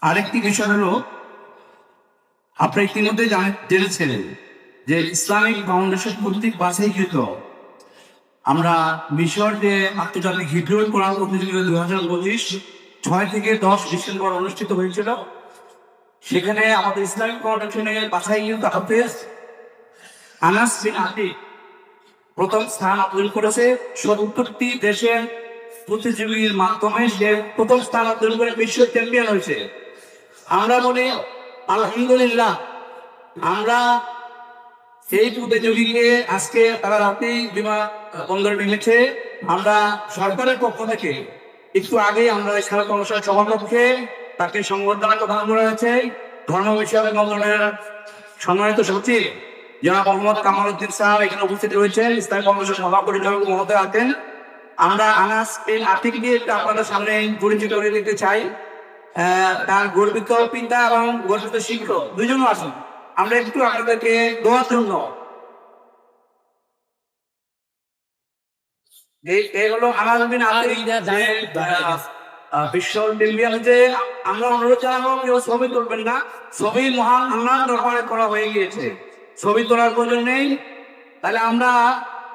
আরেকটি বিষয় হলো, আপনি ইতিমধ্যে জেনেছেন যে ইসলামিক ফাউন্ডেশন কর্তৃক বাছাইকৃত আমরা মিশর যে আন্তর্জাতিক হিব্রু কোরআন প্রতিযোগিতা 2025 6 থেকে 10 ডিসেম্বর অনুষ্ঠিত হয়েছিল। সেখানে আমাদের ইসলামিক ফাউন্ডেশনের বাছাইকৃত হাফেজ আনাস বিন আতিক প্রথম স্থান অর্জন করেছে। 70টি দেশের প্রতিযোগীর মাধ্যমে সে প্রথম স্থান অর্জন করে বিশ্ব চ্যাম্পিয়ন হয়েছে। আমরা বলি আলহামদুলিল্লাহ, আমরা এই প্রতিযোগীকে আজকে তারা রাতেই বিমানবন্দরে নেমেছে। আমরা সরকারের পক্ষ থেকে একটু আগে আমরা খেলা কমিশনের সভাপতিকে তাকে সংবর্ধনা প্রদান করা হয়েছে। ধর্ম বিষয়ক মন্ত্রণালয়ের সম্মানিত সচিব জনাব মোহাম্মদ কামাল উদ্দিন সাহেব এখানে উপস্থিত রয়েছেন, ইসলামী কমিশনের সভা পরিচালক মহোদয় আছেন। আমরা আনাস বিন আতিক নিয়ে আপনাদের সামনে পরিচিত করে দিতে চাই। তার গর্বিত পিতা এবং গর্বিত শিক্ষক দুজনও আছেন। আমরা একটু আপনাদেরকে দোয়ার জন্য বিশ্ব চ্যাম্পিয়ন হচ্ছে আমরা অনুরোধ জানাবো কেউ ছবি তুলবেন না। ছবি মহান আল্লাহর দরবারে করা হয়ে গিয়েছে, ছবি তোলার প্রয়োজন নেই। তাহলে আমরা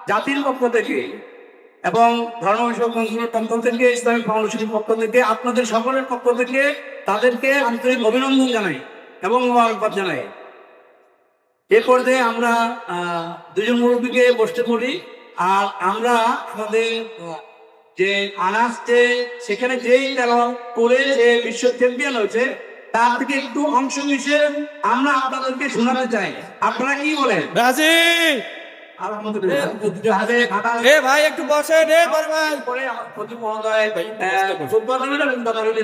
জাতির পক্ষ থেকে এবং ধর্ম বিষয়ক মন্ত্রণালয়ের পক্ষ থেকে, ইসলামিক ফাউন্ডেশনের পক্ষ থেকে, আপনাদের সকলের পক্ষ থেকে তাদেরকে আন্তরিক অভিনন্দন জানাই এবং মোবারকবাদ জানাই। এ পর্যায়ে আমরা দুজন মুরব্বীকে বসতে পড়ি। আর আমরা আমাদের যে আনাস যে সেখানে যেই করে যে বিশ্ব চ্যাম্পিয়ন হয়েছে তার থেকে একটু অংশ হিসেবে আমরা আপনাদেরকে শোনাতে চাই। আপনারা কি বলেন? ভাই একটু বসে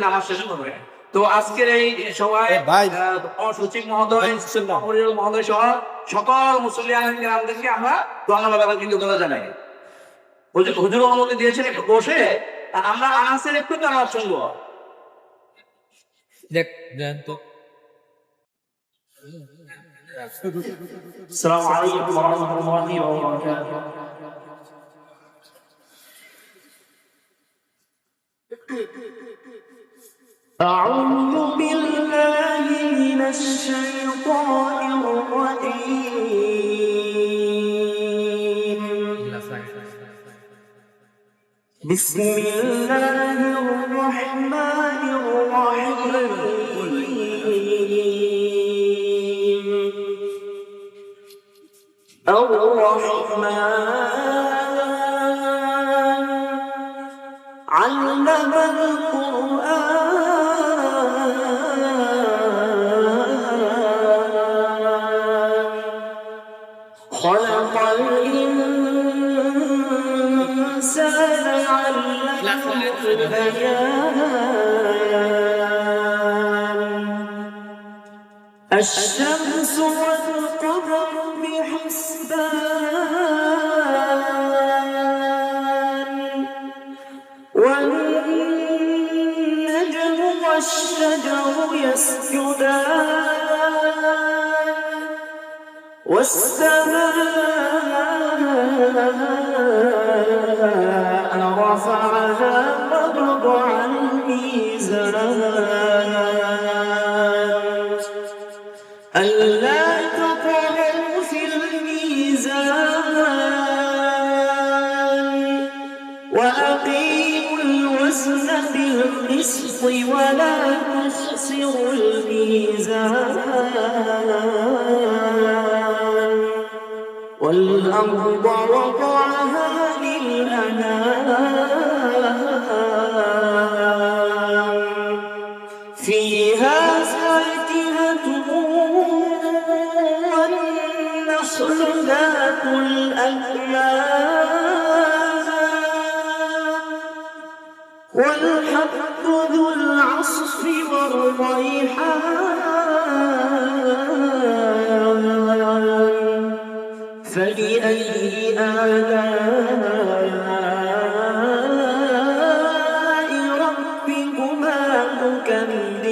নামাজ শেষ করবে। তো আজকের এই সভায় সচিব মহোদয়, মহোদয় সহ সকল মুসলিমদেরকে আমরা ধন্যবাদ কিন্তু জানাই। হুজুর অনুমতি দিয়েছেন একটু বসে আমরা আনাসের একটু জানার শুনবো। السلام عليكم ورحمة الله وبركاته. أعوذ بالله من الشيطان الرجيم. بسم الله الرحمن الرحيم. الرحمن علم القرآن خلق الإنسان علمه البيان الشمس والقمر بحسبان والنجم والشجر يسجدان والسماء رفعها ووضع الميزان ألا تطغوا في الميزان وأقيموا الوزن بالقسط ولا تخسروا الميزان والأرض وضعها للأنام فيها فاكهة والنخل ذات الأكمام والحب ذو العصف والريحان فبأي آلاء ربكما تكذبان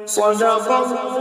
صدق الله